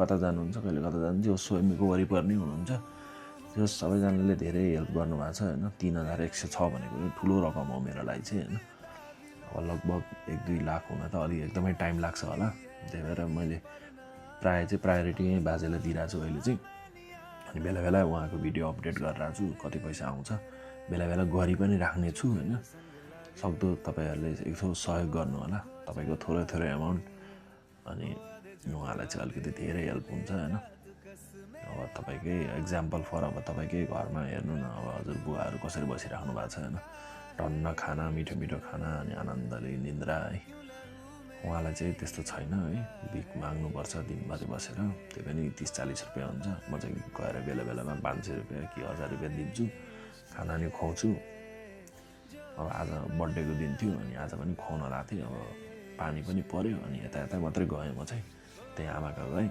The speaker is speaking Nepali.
कता जानुहुन्छ कहिले कता जानुहुन्छ जो स्वयंको वरिपरि नै हुनुहुन्छ त्यो सबैजनाले धेरै हेल्प गर्नुभएको छ होइन 3106 भनेको ठुलो रकम हो मेरो लागि चाहिँ होइन अब लगभग 1-2 लाख हुन त अलि एकदमै टाइम लाग्छ होला त्यही भएर मैले प्रायः चाहिँ प्रायोरिटी नै बाजेलाई दिइरहेको छु अहिले चाहिँ अनि बेला बेला उहाँको भिडियो अपडेट गरिरहेको छु कति पैसा आउँछ बेला बेला गरी पनि राख्ने छु होइन सक्दो तपाईँहरूले यसो सहयोग गर्नु होला तपाईँको थोरै थोरै एमाउन्ट अनि उहाँलाई चाहिँ अलिकति धेरै हेल्प हुन्छ होइन अब तपाईँकै एक्जाम्पल फर अब तपाईँकै घरमा हेर्नु न अब हजुरबुवाहरू कसरी बसिराख्नु भएको छ होइन टन्न खाना मिठो मिठो खाना अनि आनन्दले निन्द्रा है उहाँलाई चाहिँ त्यस्तो छैन है भिख माग्नुपर्छ दिनभरि बसेर त्यो पनि 30-40 रुपियाँ हुन्छ म चाहिँ गएर बेला बेलामा 500 रुपियाँ कि 1000 रुपियाँ दिन्छु खाना नि खुवाउँछु अब आज बर्थडेको दिन थियो अनि आज पनि खुवाउन लाएको थिएँ अब पानी पनि पर्यो अनि यता यता मात्रै गएँ म चाहिँ त्यही आमाको गएँ